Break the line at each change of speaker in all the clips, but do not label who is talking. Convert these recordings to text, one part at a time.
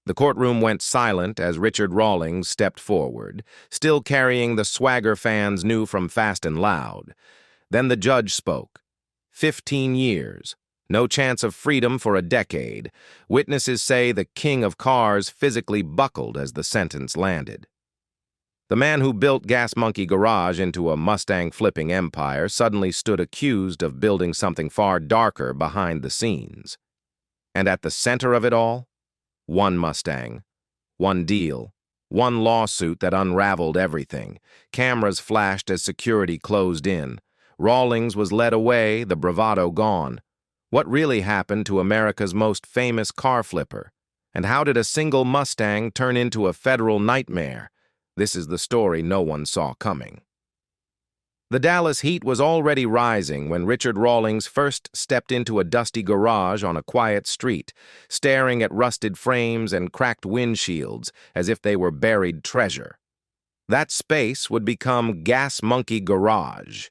The courtroom went silent as Richard Rawlings stepped forward, still carrying the swagger fans knew from Fast and Loud. Then the judge spoke. 15 years. No chance of freedom for a decade. Witnesses say the king of cars physically buckled as the sentence landed. The man who built Gas Monkey Garage into a Mustang flipping empire suddenly stood accused of building something far darker behind the scenes. And at the center of it all, one Mustang, one deal, one lawsuit that unraveled everything. Cameras flashed as security closed in. Rawlings was led away, the bravado gone. What really happened to America's most famous car flipper? And how did a single Mustang turn into a federal nightmare? This is the story no one saw coming. The Dallas heat was already rising when Richard Rawlings first stepped into a dusty garage on a quiet street, staring at rusted frames and cracked windshields as if they were buried treasure. That space would become Gas Monkey Garage.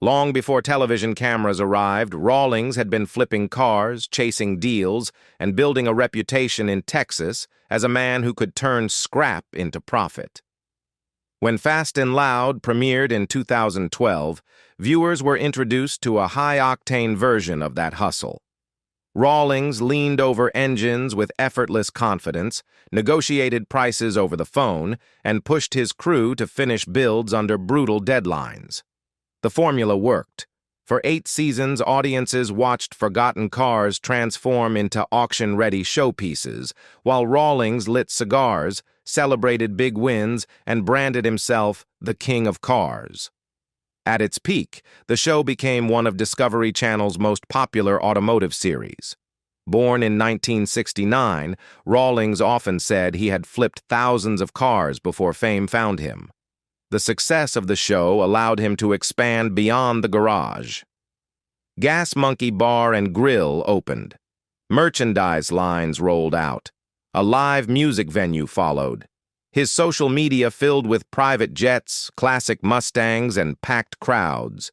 Long before television cameras arrived, Rawlings had been flipping cars, chasing deals, and building a reputation in Texas as a man who could turn scrap into profit. When Fast and Loud premiered in 2012, viewers were introduced to a high-octane version of that hustle. Rawlings leaned over engines with effortless confidence, negotiated prices over the phone, and pushed his crew to finish builds under brutal deadlines. The formula worked. For 8 seasons, audiences watched forgotten cars transform into auction-ready showpieces, while Rawlings lit cigars, celebrated big wins, and branded himself the king of cars. At its peak, the show became one of Discovery Channel's most popular automotive series. Born in 1969, Rawlings often said he had flipped thousands of cars before fame found him. The success of the show allowed him to expand beyond the garage. Gas Monkey Bar and Grill opened. Merchandise lines rolled out. A live music venue followed. His social media filled with private jets, classic Mustangs, and packed crowds.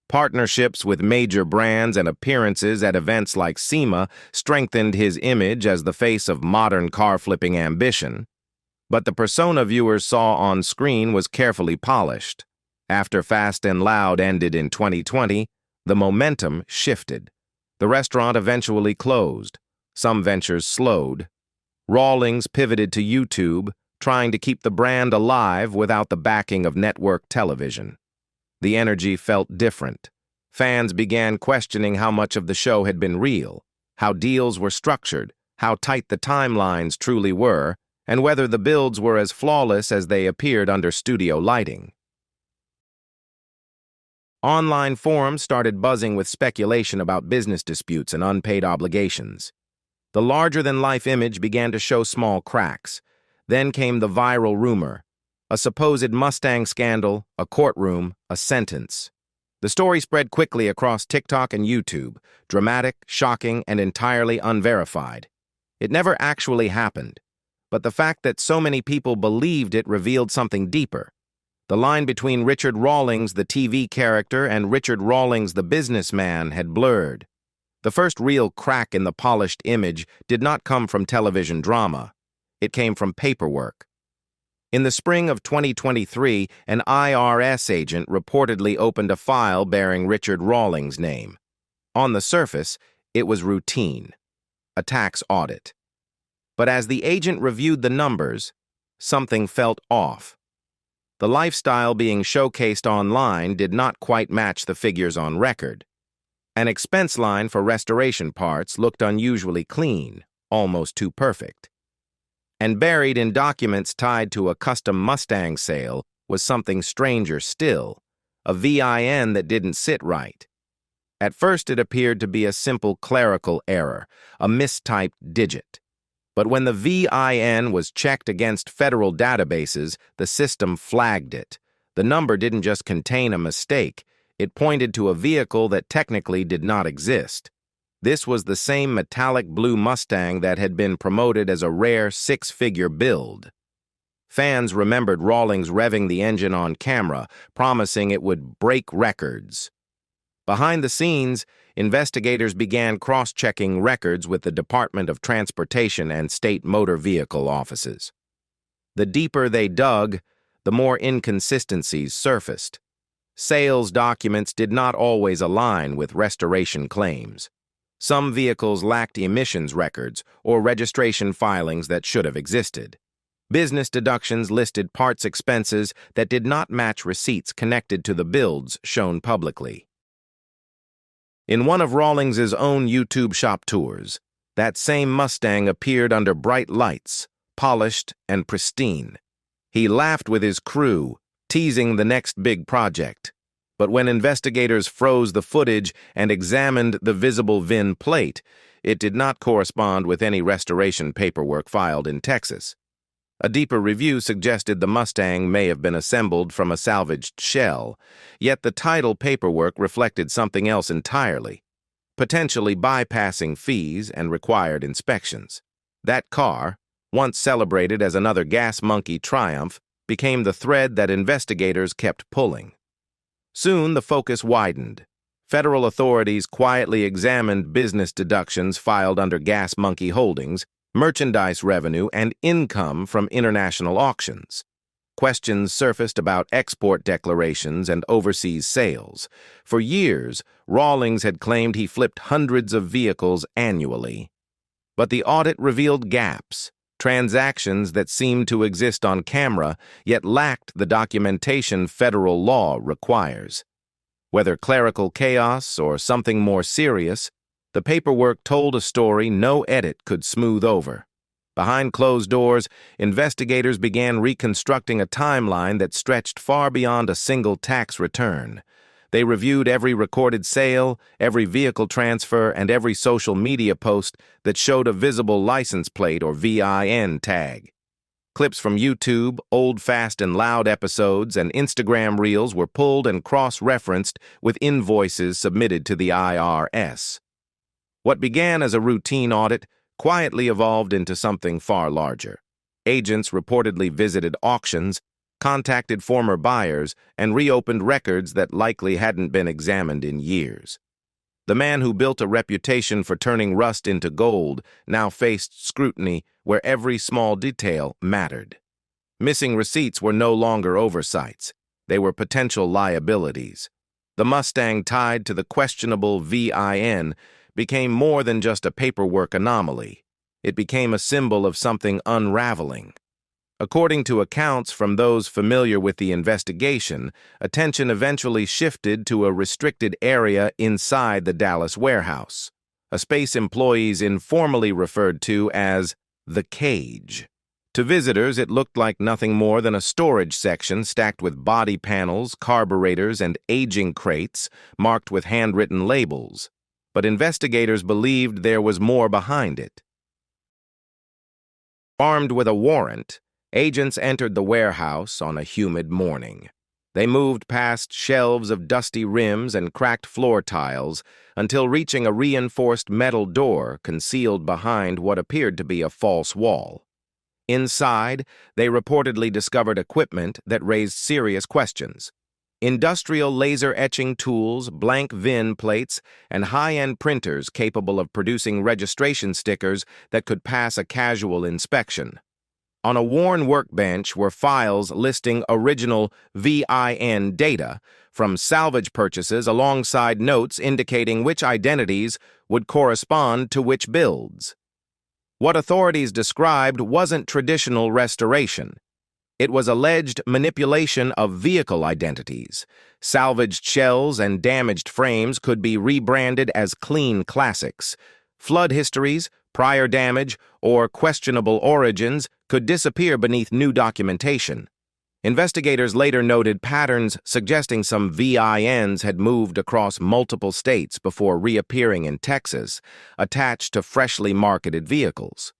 Partnerships with major brands and appearances at events like SEMA strengthened his image as the face of modern car-flipping ambition. But the persona viewers saw on screen was carefully polished. After Fast and Loud ended in 2020, the momentum shifted. The restaurant eventually closed. Some ventures slowed. Rawlings pivoted to YouTube, trying to keep the brand alive without the backing of network television. The energy felt different. Fans began questioning how much of the show had been real, how deals were structured, how tight the timelines truly were, and whether the builds were as flawless as they appeared under studio lighting. Online forums started buzzing with speculation about business disputes and unpaid obligations. The larger-than-life image began to show small cracks. Then came the viral rumor, a supposed Mustang scandal, a courtroom, a sentence. The story spread quickly across TikTok and YouTube, dramatic, shocking, and entirely unverified. It never actually happened, but the fact that so many people believed it revealed something deeper. The line between Richard Rawlings, the TV character, and Richard Rawlings, the businessman, had blurred. The first real crack in the polished image did not come from television drama. It came from paperwork. In the spring of 2023, an IRS agent reportedly opened a file bearing Richard Rawlings' name. On the surface, it was routine, a tax audit. But as the agent reviewed the numbers, something felt off. The lifestyle being showcased online did not quite match the figures on record. An expense line for restoration parts looked unusually clean, almost too perfect. And buried in documents tied to a custom Mustang sale was something stranger still, a VIN that didn't sit right. At first it appeared to be a simple clerical error, a mistyped digit. But when the VIN was checked against federal databases, the system flagged it. The number didn't just contain a mistake, it pointed to a vehicle that technically did not exist. This was the same metallic blue Mustang that had been promoted as a rare 6-figure build. Fans remembered Rawlings revving the engine on camera, promising it would break records. Behind the scenes, investigators began cross-checking records with the Department of Transportation and state motor vehicle offices. The deeper they dug, the more inconsistencies surfaced. Sales documents did not always align with restoration claims. Some vehicles lacked emissions records or registration filings that should have existed. Business deductions listed parts expenses that did not match receipts connected to the builds shown publicly. In one of Rawlings's own YouTube shop tours, that same Mustang appeared under bright lights, polished and pristine. He laughed with his crew, teasing the next big project. But when investigators froze the footage and examined the visible VIN plate, it did not correspond with any restoration paperwork filed in Texas. A deeper review suggested the Mustang may have been assembled from a salvaged shell, yet the title paperwork reflected something else entirely, potentially bypassing fees and required inspections. That car, once celebrated as another gas monkey triumph, became the thread that investigators kept pulling. Soon the focus widened. Federal authorities quietly examined business deductions filed under Gas Monkey Holdings, merchandise revenue, and income from international auctions. Questions surfaced about export declarations and overseas sales. For years, Rawlings had claimed he flipped hundreds of vehicles annually. But the audit revealed gaps, transactions that seemed to exist on camera, yet lacked the documentation federal law requires. Whether clerical chaos or something more serious, the paperwork told a story no edit could smooth over. Behind closed doors, investigators began reconstructing a timeline that stretched far beyond a single tax return. They reviewed every recorded sale, every vehicle transfer, and every social media post that showed a visible license plate or VIN tag. Clips from YouTube, old Fast and Loud episodes, and Instagram reels were pulled and cross-referenced with invoices submitted to the IRS. What began as a routine audit quietly evolved into something far larger. Agents reportedly visited auctions, contacted former buyers, and reopened records that likely hadn't been examined in years. The man who built a reputation for turning rust into gold now faced scrutiny where every small detail mattered. Missing receipts were no longer oversights. They were potential liabilities. The Mustang tied to the questionable VIN became more than just a paperwork anomaly. It became a symbol of something unraveling. According to accounts from those familiar with the investigation, attention eventually shifted to a restricted area inside the Dallas warehouse, a space employees informally referred to as the cage. To visitors, it looked like nothing more than a storage section stacked with body panels, carburetors, and aging crates marked with handwritten labels. But investigators believed there was more behind it. Armed with a warrant, agents entered the warehouse on a humid morning. They moved past shelves of dusty rims and cracked floor tiles until reaching a reinforced metal door concealed behind what appeared to be a false wall. Inside, they reportedly discovered equipment that raised serious questions. Industrial laser etching tools, blank VIN plates, and high-end printers capable of producing registration stickers that could pass a casual inspection. On a worn workbench were files listing original VIN data from salvage purchases alongside notes indicating which identities would correspond to which builds. What authorities described wasn't traditional restoration. It was alleged manipulation of vehicle identities. Salvaged shells and damaged frames could be rebranded as clean classics. Flood histories, prior damage, or questionable origins could disappear beneath new documentation. Investigators later noted patterns suggesting some VINs had moved across multiple states before reappearing in Texas, attached to freshly marketed vehicles.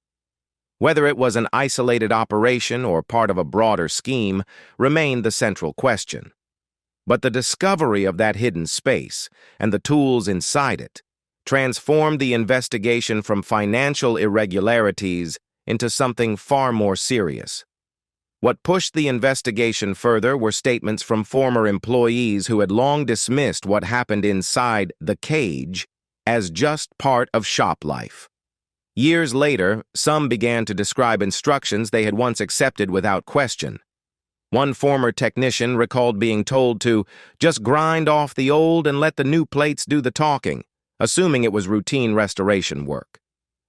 Whether it was an isolated operation or part of a broader scheme remained the central question. But the discovery of that hidden space and the tools inside it transformed the investigation from financial irregularities into something far more serious. What pushed the investigation further were statements from former employees who had long dismissed what happened inside the cage as just part of shop life. Years later, some began to describe instructions they had once accepted without question. One former technician recalled being told to just grind off the old and let the new plates do the talking, assuming it was routine restoration work.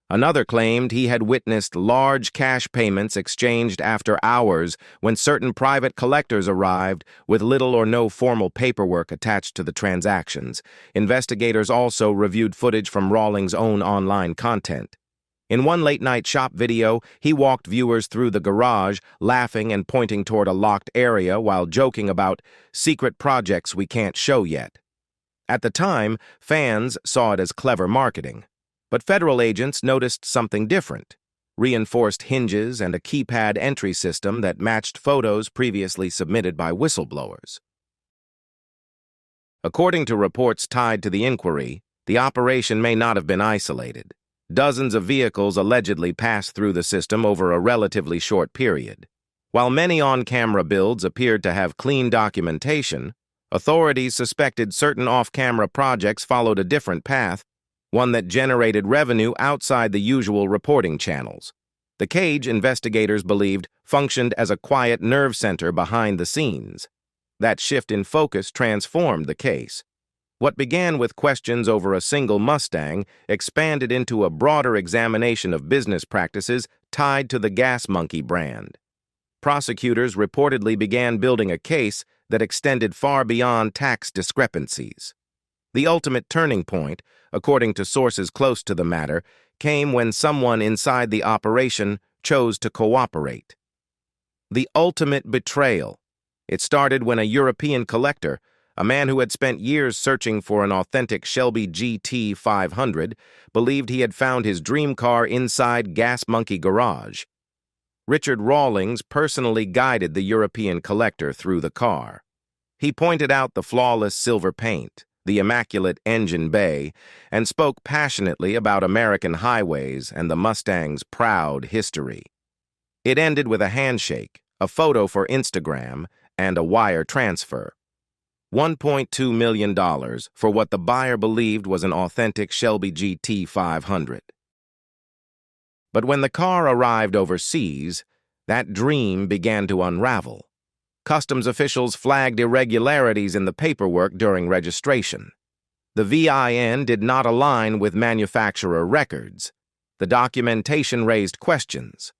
Another claimed he had witnessed large cash payments exchanged after hours when certain private collectors arrived with little or no formal paperwork attached to the transactions. Investigators also reviewed footage from Rawlings' own online content. In one late-night shop video, he walked viewers through the garage, laughing and pointing toward a locked area while joking about secret projects we can't show yet. At the time, fans saw it as clever marketing. But federal agents noticed something different: reinforced hinges and a keypad entry system that matched photos previously submitted by whistleblowers. According to reports tied to the inquiry, the operation may not have been isolated. Dozens of vehicles allegedly passed through the system over a relatively short period. While many on-camera builds appeared to have clean documentation, authorities suspected certain off-camera projects followed a different path, one that generated revenue outside the usual reporting channels. The cage, investigators believed, functioned as a quiet nerve center behind the scenes. That shift in focus transformed the case. What began with questions over a single Mustang expanded into a broader examination of business practices tied to the Gas Monkey brand. Prosecutors reportedly began building a case that extended far beyond tax discrepancies. The ultimate turning point, according to sources close to the matter, came when someone inside the operation chose to cooperate. The ultimate betrayal. It started when a European collector, a man who had spent years searching for an authentic Shelby GT 500, believed he had found his dream car inside Gas Monkey Garage. Richard Rawlings personally guided the European collector through the car. He pointed out the flawless silver paint, the immaculate engine bay, and spoke passionately about American highways and the Mustang's proud history. It ended with a handshake, a photo for Instagram, and a wire transfer. $1.2 million for what the buyer believed was an authentic Shelby GT 500. But when the car arrived overseas, that dream began to unravel. Customs officials flagged irregularities in the paperwork during registration. The VIN did not align with manufacturer records. The documentation raised questions.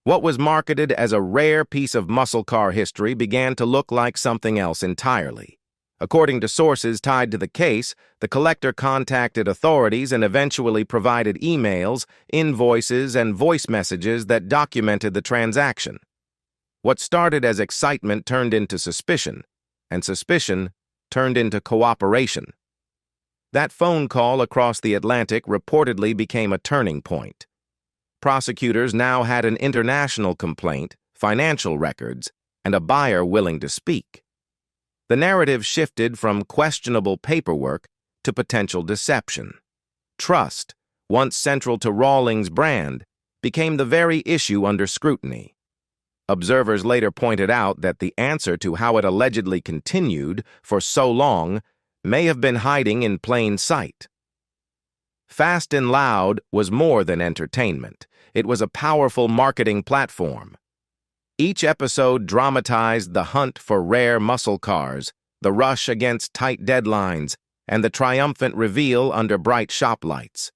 What was marketed as a rare piece of muscle car history began to look like something else entirely. According to sources tied to the case, the collector contacted authorities and eventually provided emails, invoices, and voice messages that documented the transaction. What started as excitement turned into suspicion, and suspicion turned into cooperation. That phone call across the Atlantic reportedly became a turning point. Prosecutors now had an international complaint, financial records, and a buyer willing to speak. The narrative shifted from questionable paperwork to potential deception. Trust, once central to Rawlings' brand, became the very issue under scrutiny. Observers later pointed out that the answer to how it allegedly continued for so long may have been hiding in plain sight. Fast and Loud was more than entertainment. It was a powerful marketing platform. Each episode dramatized the hunt for rare muscle cars, the rush against tight deadlines, and the triumphant reveal under bright shop lights.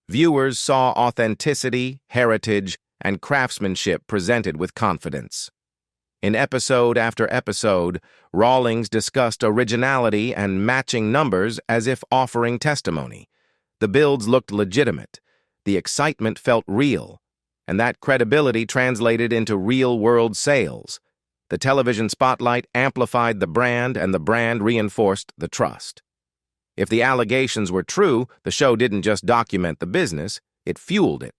Viewers saw authenticity, heritage, and craftsmanship presented with confidence. In episode after episode, Rawlings discussed originality and matching numbers as if offering testimony. The builds looked legitimate. The excitement felt real. And that credibility translated into real-world sales. The television spotlight amplified the brand, and the brand reinforced the trust. If the allegations were true, the show didn't just document the business, it fueled it.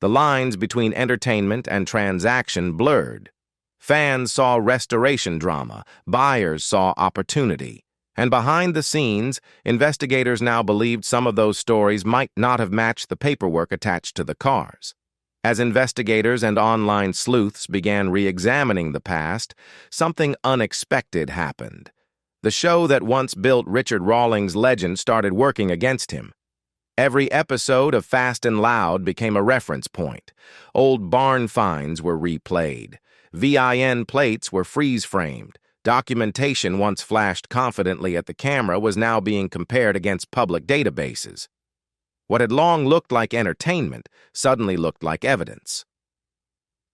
The lines between entertainment and transaction blurred. Fans saw restoration drama, buyers saw opportunity. And behind the scenes, investigators now believed some of those stories might not have matched the paperwork attached to the cars. As investigators and online sleuths began re-examining the past, something unexpected happened. The show that once built Richard Rawlings' legend started working against him. Every episode of Fast and Loud became a reference point. Old barn finds were replayed. VIN plates were freeze-framed. Documentation once flashed confidently at the camera was now being compared against public databases. What had long looked like entertainment suddenly looked like evidence.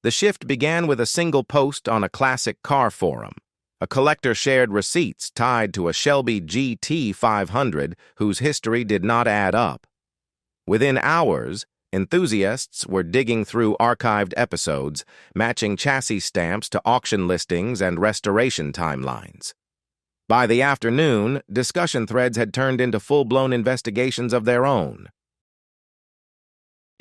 The shift began with a single post on a classic car forum. A collector shared receipts tied to a Shelby GT 500 whose history did not add up. Within hours, enthusiasts were digging through archived episodes, matching chassis stamps to auction listings and restoration timelines. By the afternoon, discussion threads had turned into full-blown investigations of their own.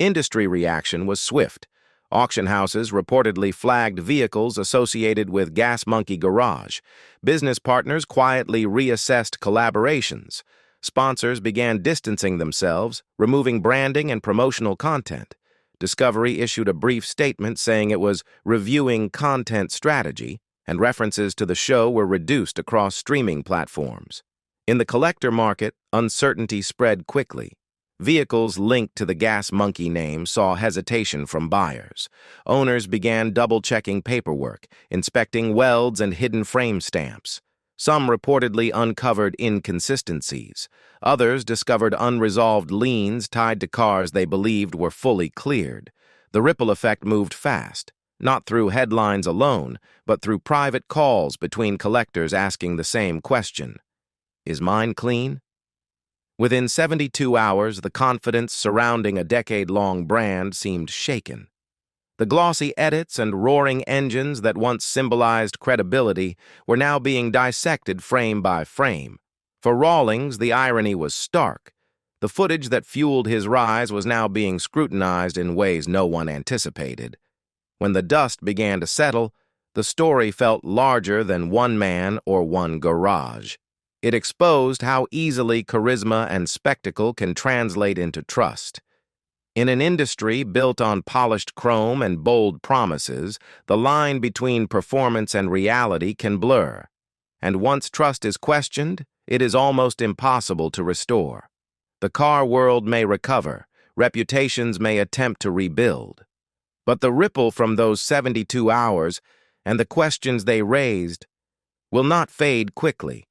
Industry reaction was swift. Auction houses reportedly flagged vehicles associated with Gas Monkey Garage. Business partners quietly reassessed collaborations. Sponsors began distancing themselves, removing branding and promotional content. Discovery issued a brief statement saying it was reviewing content strategy, and references to the show were reduced across streaming platforms. In the collector market, uncertainty spread quickly. Vehicles linked to the Gas Monkey name saw hesitation from buyers. Owners began double-checking paperwork, inspecting welds and hidden frame stamps. Some reportedly uncovered inconsistencies. Others discovered unresolved liens tied to cars they believed were fully cleared. The ripple effect moved fast, not through headlines alone, but through private calls between collectors asking the same question. Is mine clean? Within 72 hours, the confidence surrounding a decade-long brand seemed shaken. The glossy edits and roaring engines that once symbolized credibility were now being dissected frame by frame. For Rawlings, the irony was stark. The footage that fueled his rise was now being scrutinized in ways no one anticipated. When the dust began to settle, the story felt larger than one man or one garage. It exposed how easily charisma and spectacle can translate into trust. In an industry built on polished chrome and bold promises, the line between performance and reality can blur. And once trust is questioned, it is almost impossible to restore. The car world may recover, reputations may attempt to rebuild. But the ripple from those 72 hours and the questions they raised will not fade quickly.